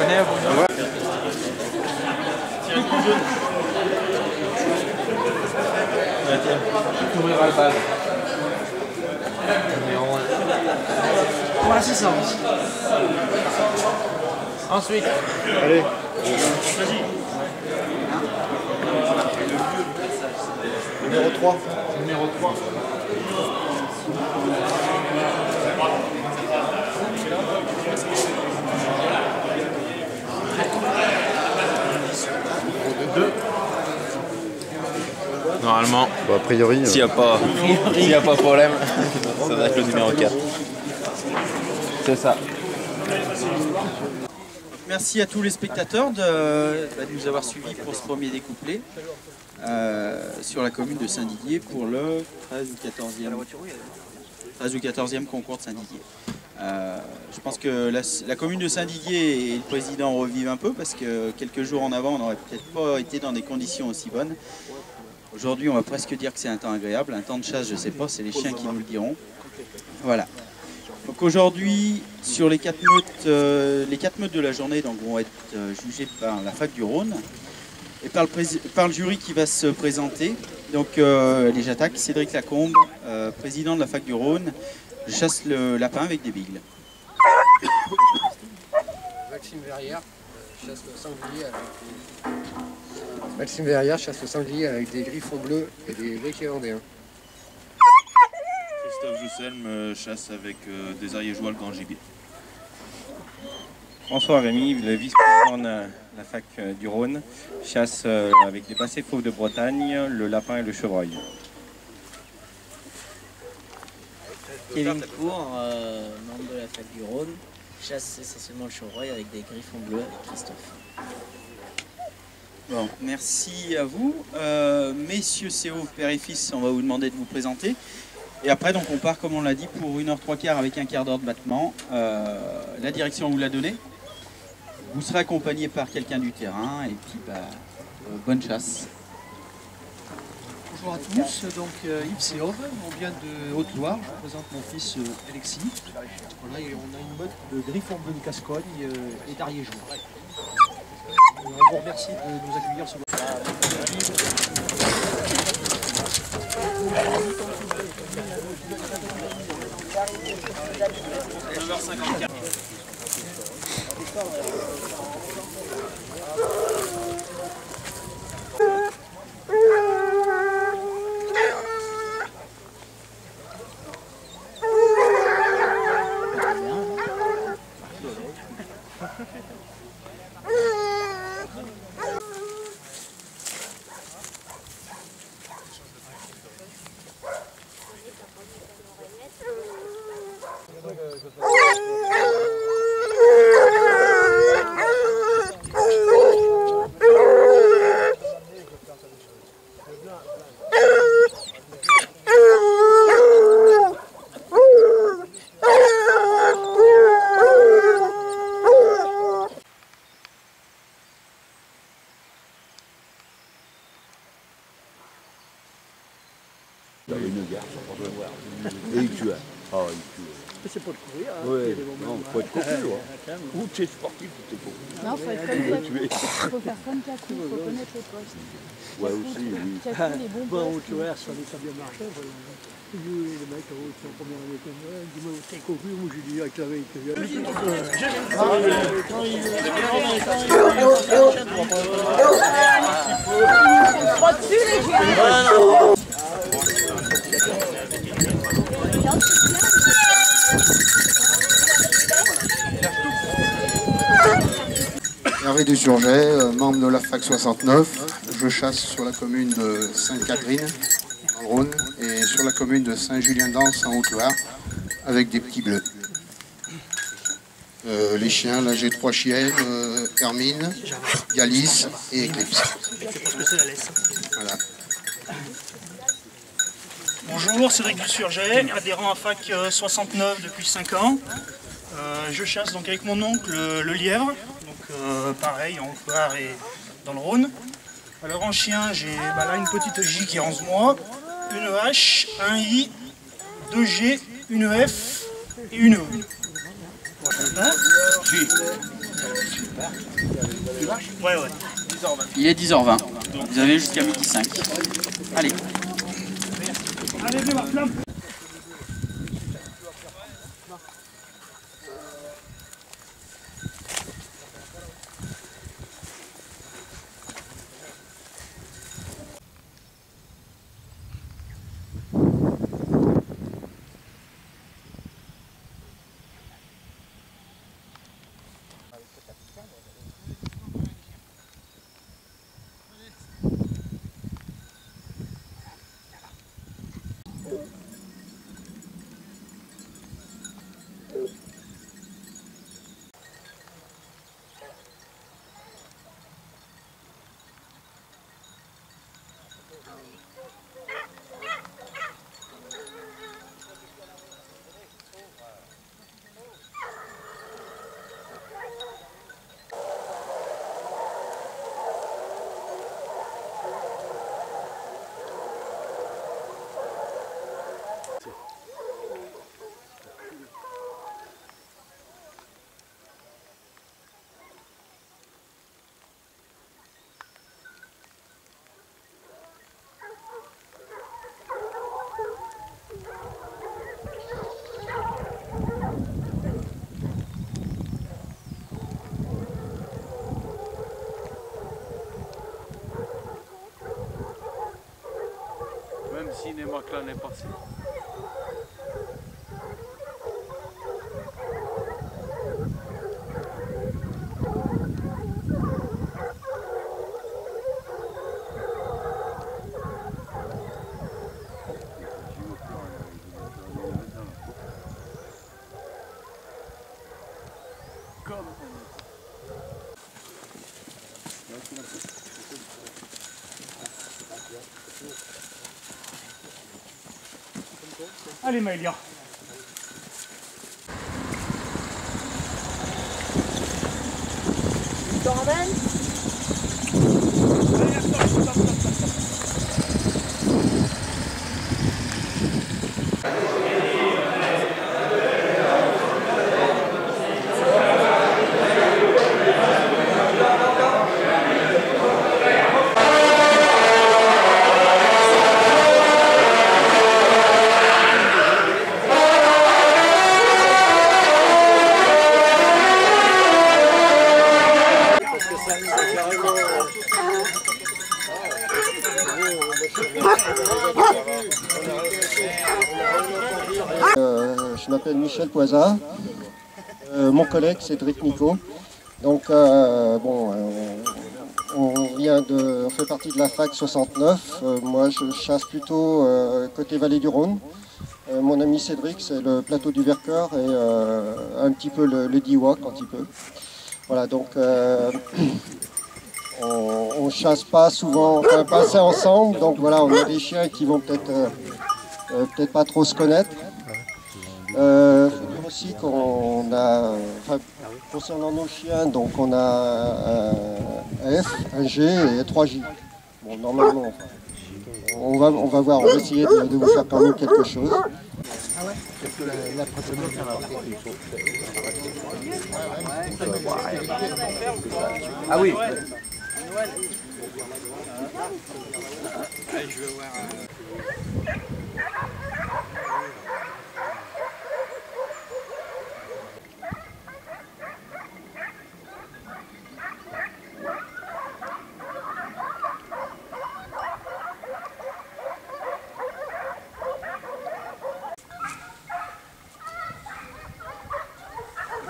connais, vous? Ouais. Tiens, coup jaune. Ouais, tiens, tu ouvriras le bal. Voilà, c'est ça. Ensuite. Allez. Vas-y. Numéro 3. Numéro 3. Normalement, bon, a priori, s'il n'y a pas de problème, ça va être le numéro 4. C'est ça. Merci à tous les spectateurs de nous avoir suivis pour ce premier découplé sur la commune de Saint-Didier pour le 13 ou 14e concours de Saint-Didier. Je pense que la commune de Saint-Didier et le président revivent un peu parce que quelques jours en avant, on n'aurait peut-être pas été dans des conditions aussi bonnes. Aujourd'hui, on va presque dire que c'est un temps agréable. Un temps de chasse, je ne sais pas, c'est les chiens qui nous le diront. Voilà. Donc aujourd'hui, sur les 4 meutes de la journée donc, vont être jugées par la fac du Rhône et par le jury qui va se présenter. Donc j'attaque Cédric Lacombe, président de la fac du Rhône. Je chasse le lapin avec des bigles. Maxime Verrière chasse le sanglier avec des griffons bleus et des béquets vendéens. Christophe Jousselme chasse avec des ariégeois le grand gibier. François Rémy, le vice-président de la fac du Rhône, chasse avec les bassets fauves de Bretagne, le lapin et le chevreuil. Kevin Cour, membre de la fac du Rhône, chasse essentiellement le chevreuil avec des griffons bleus avec Christophe. Bon, merci à vous. Messieurs CO, père et fils, on va vous demander de vous présenter. Et après, donc, on part, comme on l'a dit, pour 1h 3/4 avec un quart d'heure de battement. La direction, on vous l'a donnée. Vous serez accompagné par quelqu'un du terrain. Et puis, bonne chasse. Bonjour à tous, donc Yves Séov, on vient de Haute-Loire, je présente mon fils Alexis. Voilà, et on a une meute de griffons bleus de Gascogne et d'ariégeois. On vous remercie de nous accueillir sur notre... Une garce, on va voir. Et il tue. Ah, il tue. C'est pas de courir, hein. Ouais, non, il faut être cocu, ou tu es sportif, ou tu es cocu. Non, il faut être comme il faut faire comme Kakou, il faut connaître les postes. Ouais, aussi, oui. Kakou, les bons Bon, postes. tu vois, ça a bien marché. Les mecs qui sont en première année comme moi, ils disent moi, t'es cocu, moi j'ai dit avec la veille que Hervé Dusurget, membre de la fac 69. Je chasse sur la commune de Sainte-Catherine, dans le Rhône, et sur la commune de Saint-Julien-d'Anse, en Haute-Loire, avec des petits bleus. Les chiens, là j'ai 3 chiennes, Hermine, Galice et Eclipse. Voilà. Bonjour, Cédric Dusurget, adhérent à fac 69 depuis 5 ans. Je chasse donc avec mon oncle le lièvre, donc pareil en Haute-Loire et dans le Rhône. Alors en chien, j'ai là une petite J qui est 11 mois, une H, un I, 2 G, une F et une E. Voilà. Ouais, ouais. Il est 10h20. Vous avez jusqu'à midi 5. Allez. Allez, viens, flamme. Même cinéma que l'année passée. Allez, Maëlia. Tu t'en ramènes? Je m'appelle Michel Poisat, mon collègue Cédric Nico. Donc on fait partie de la fac 69. Moi je chasse plutôt côté vallée du Rhône. Mon ami Cédric c'est le plateau du Vercors et un petit peu le Diois un petit peu. Voilà donc on chasse pas souvent, enfin pas assez ensemble. Donc voilà, on a des chiens qui vont peut-être pas trop se connaître. Il faut dire aussi qu'on a, concernant nos chiens, donc on a un F, un G et 3 J. Bon, normalement, on va voir, on va essayer de vous faire quand même quelque chose. Ah ouais? Ah oui. Je veux voir.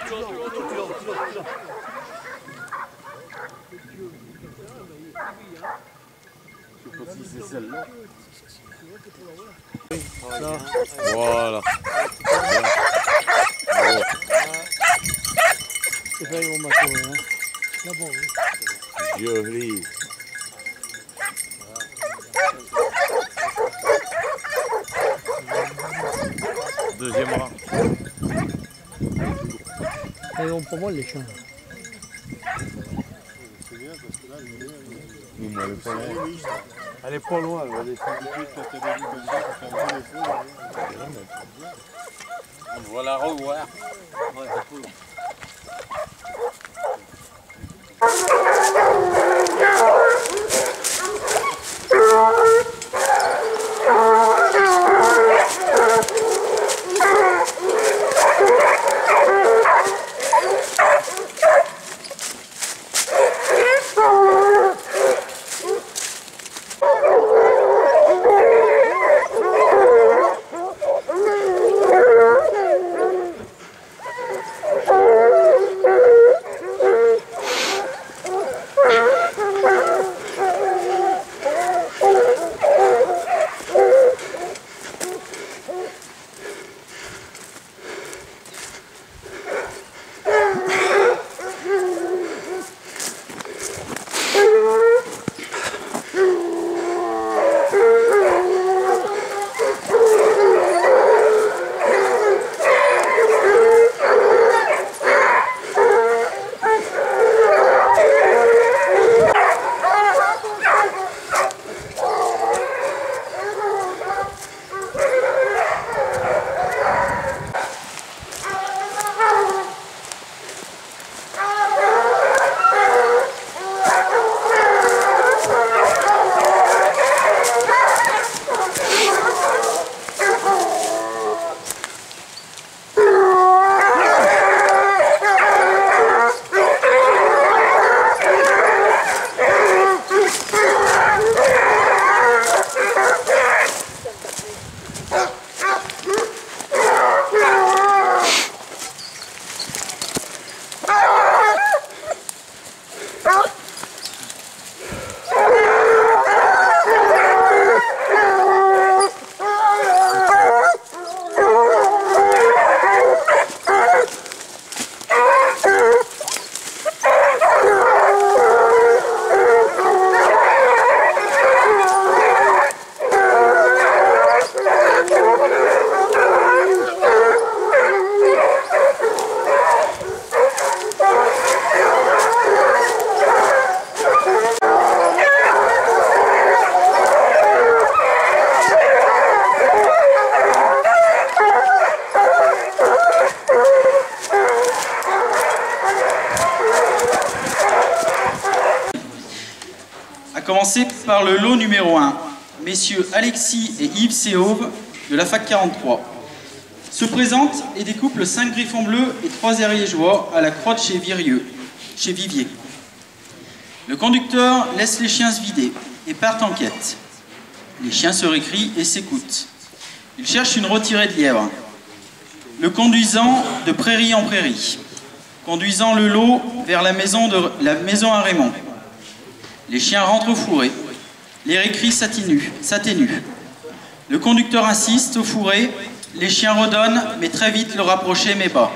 Je sais pas si c'est celle-là. Voilà. C'est pas mon matin, hein. Là bon, oui. Joli. Deuxième rang. Elles vont pour moi les chiens. Elle est pas loin, elle va descendre tout de suite quand elle est vue comme ça, pour faire le feu. On va la revoir. Ouais, c'est cool. commencer par le lot numéro 1. Messieurs Alexis et Yves Séauve de la fac 43 se présentent et découpent 5 griffons bleus et 3 ariégeois à la crotte chez Vivier. Le conducteur laisse les chiens se vider et partent en quête. Les chiens se récrient et s'écoutent. Ils cherchent une retirée de lièvre. Le conduisant de prairie en prairie, conduisant le lot vers la maison à Raymond. Les chiens rentrent au fourré. Les récris s'atténuent. Le conducteur insiste au fourré. Les chiens redonnent, mais très vite le rapprocher met bas.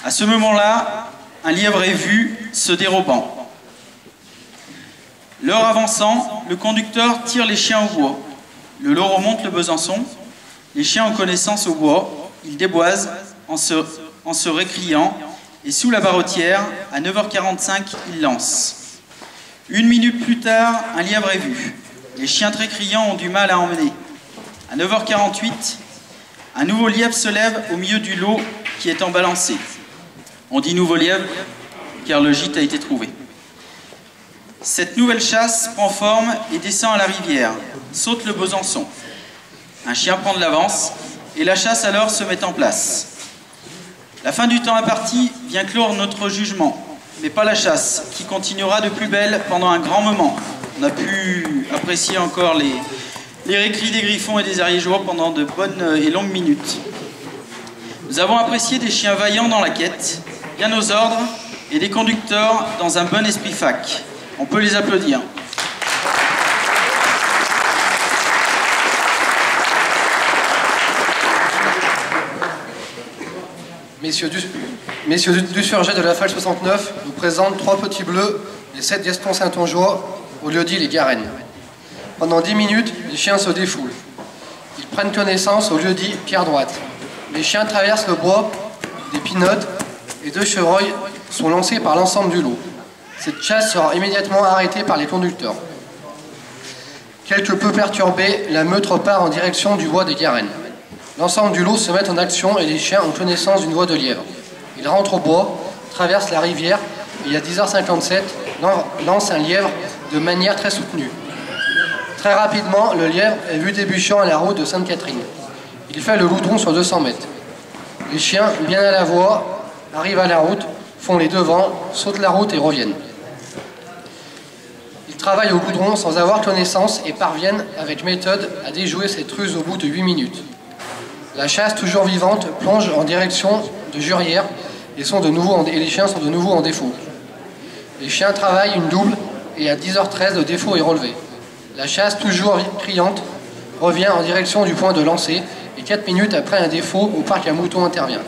À ce moment-là, un lièvre est vu se dérobant. L'heure avançant, le conducteur tire les chiens au bois. Le lot remonte le Besançon. Les chiens ont connaissance au bois. Ils déboisent en se récriant. Et sous la barretière, à 9h45, ils lancent. 1 minute plus tard, un lièvre est vu. Les chiens très criants ont du mal à emmener. À 9h48, un nouveau lièvre se lève au milieu du lot qui est embalancé. On dit nouveau lièvre car le gîte a été trouvé. Cette nouvelle chasse prend forme et descend à la rivière, saute le Besançon. Un chien prend de l'avance et la chasse alors se met en place. La fin du temps imparti vient clore notre jugement, mais pas la chasse, qui continuera de plus belle pendant un grand moment. On a pu apprécier encore les récris des griffons et des ariégeois pendant de bonnes et longues minutes. Nous avons apprécié des chiens vaillants dans la quête, bien aux ordres, et des conducteurs dans un bon esprit fac. On peut les applaudir. Messieurs du Surget de la fac 69 nous présentent 3 petits bleus et 7 Gaston Saintongeois au lieu-dit les Garennes. Pendant 10 minutes, les chiens se défoulent. Ils prennent connaissance au lieu-dit Pierre Droite. Les chiens traversent le bois, des pinottes et 2 chevreuils sont lancés par l'ensemble du lot. Cette chasse sera immédiatement arrêtée par les conducteurs. Quelque peu perturbée, la meute repart en direction du bois des Garennes. L'ensemble du lot se met en action et les chiens ont connaissance d'une voie de lièvre. Ils rentrent au bois, traversent la rivière et à 10h57 lancent un lièvre de manière très soutenue. Très rapidement, le lièvre est vu débuchant à la route de Sainte-Catherine. Il fait le goudron sur 200 mètres. Les chiens, bien à la voie, arrivent à la route, font les devants, sautent la route et reviennent. Ils travaillent au goudron sans avoir connaissance et parviennent avec méthode à déjouer cette ruse au bout de 8 minutes. La chasse, toujours vivante, plonge en direction de Jurière et les chiens sont de nouveau en défaut. Les chiens travaillent une double et à 10h13, le défaut est relevé. La chasse, toujours criante, revient en direction du point de lancer et 4 minutes après un défaut, au parc à moutons intervient.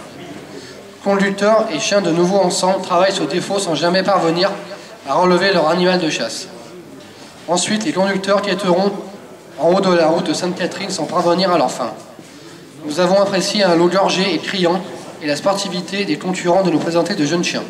Conducteurs et chiens de nouveau ensemble travaillent ce défaut sans jamais parvenir à relever leur animal de chasse. Ensuite, les conducteurs quêteront en haut de la route de Sainte-Catherine sans parvenir à leur fin. Nous avons apprécié un lot gorgé et criant et la sportivité des concurrents de nous présenter de jeunes chiens.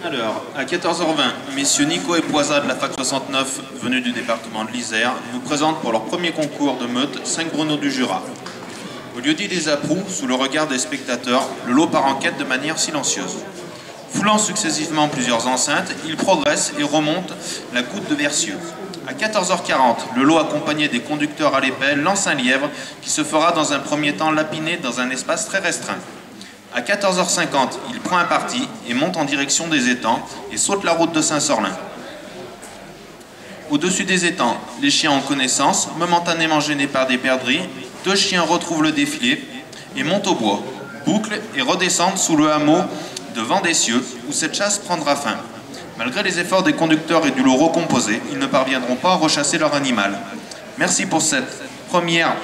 Alors, à 14h20, messieurs Nico et Poisa de la fac 69, venus du département de l'Isère, nous présentent pour leur premier concours de meute 5 grenaux du Jura. Au lieu-dit des approux, sous le regard des spectateurs, le lot part en quête de manière silencieuse. Foulant successivement plusieurs enceintes, il progresse et remonte la goutte de Versieux. À 14h40, le lot accompagné des conducteurs à l'épelle lance un lièvre qui se fera dans un premier temps lapiner dans un espace très restreint. À 14h50, il prend un parti et monte en direction des étangs et saute la route de Saint-Sorlin. Au-dessus des étangs, les chiens ont connaissance, momentanément gênés par des perdrix, 2 chiens retrouvent le défilé et montent au bois, bouclent et redescendent sous le hameau de Vendessieux, où cette chasse prendra fin. Malgré les efforts des conducteurs et du lot recomposé, ils ne parviendront pas à rechasser leur animal. Merci pour cette première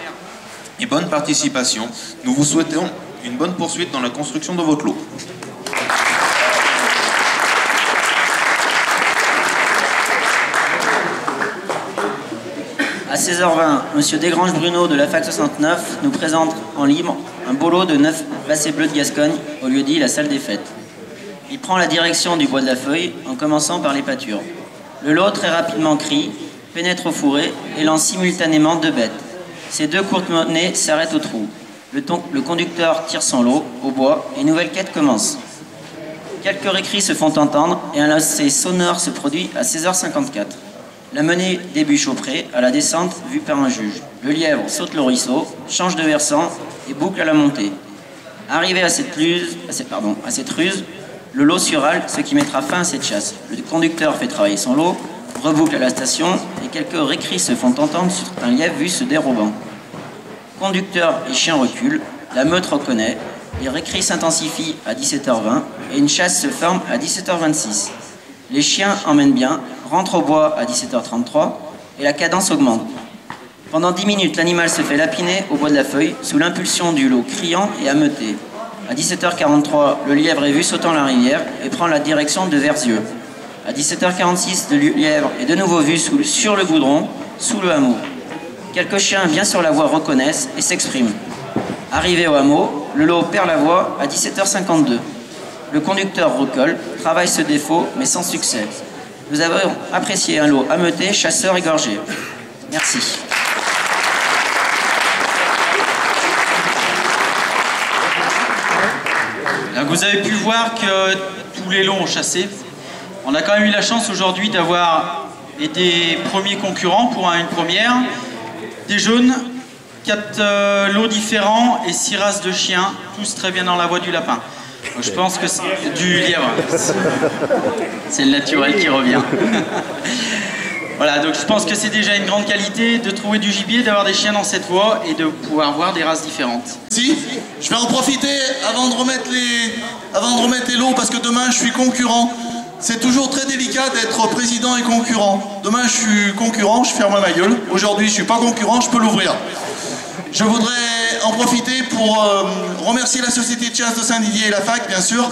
et bonne participation. Nous vous souhaitons une bonne poursuite dans la construction de votre lot. À 16h20, M. Desgranges Bruno de la fac 69 nous présente en libre un beau lot de 9 Basset bleus de Gascogne, au lieu-dit la salle des fêtes. Il prend la direction du bois de la Feuille en commençant par les pâtures. Le lot très rapidement crie, pénètre au fourré et lance simultanément 2 bêtes. Ces 2 courtes monnaies s'arrêtent au trou. Le conducteur tire son lot au bois et une nouvelle quête commence. Quelques récris se font entendre et un lancer sonore se produit à 16h54. La menée débouche au pré, à la descente vue par un juge. Le lièvre saute le ruisseau, change de versant et boucle à la montée. Arrivé à cette ruse, le lot surhale, ce qui mettra fin à cette chasse. Le conducteur fait travailler son lot, reboucle à la station et quelques récris se font entendre sur un lièvre vu se dérobant. Conducteur et chien reculent, la meute reconnaît, les récris s'intensifient à 17h20 et une chasse se forme à 17h26. Les chiens emmènent bien, rentrent au bois à 17h33 et la cadence augmente. Pendant 10 minutes, l'animal se fait lapiner au bois de la feuille sous l'impulsion du lot criant et ameuté. À 17h43, le lièvre est vu sautant la rivière et prend la direction de Verzieux. À 17h46, le lièvre est de nouveau vu sur le goudron, sous le hameau. Quelques chiens bien sur la voie reconnaissent et s'expriment. Arrivé au hameau, le lot perd la voie à 17h52. Le conducteur recolle, travaille ce défaut, mais sans succès. Nous avons apprécié un lot ameuté, chasseur égorgé. Merci. Donc vous avez pu voir que tous les lots ont chassé. On a quand même eu la chance aujourd'hui d'avoir été premiers concurrents pour une première. Des jaunes, 4 lots différents et 6 races de chiens, tous très bien dans la voie du lapin. Donc je pense que c'est du lièvre. C'est le naturel qui revient. Voilà, donc je pense que c'est déjà une grande qualité de trouver du gibier, d'avoir des chiens dans cette voie et de pouvoir voir des races différentes. Si, je vais en profiter avant de remettre les lots parce que demain je suis concurrent. C'est toujours très délicat d'être président et concurrent. Demain je suis concurrent, je ferme ma gueule. Aujourd'hui je suis pas concurrent, je peux l'ouvrir. Je voudrais en profiter pour remercier la Société de chasse de Saint-Didier et la fac, bien sûr.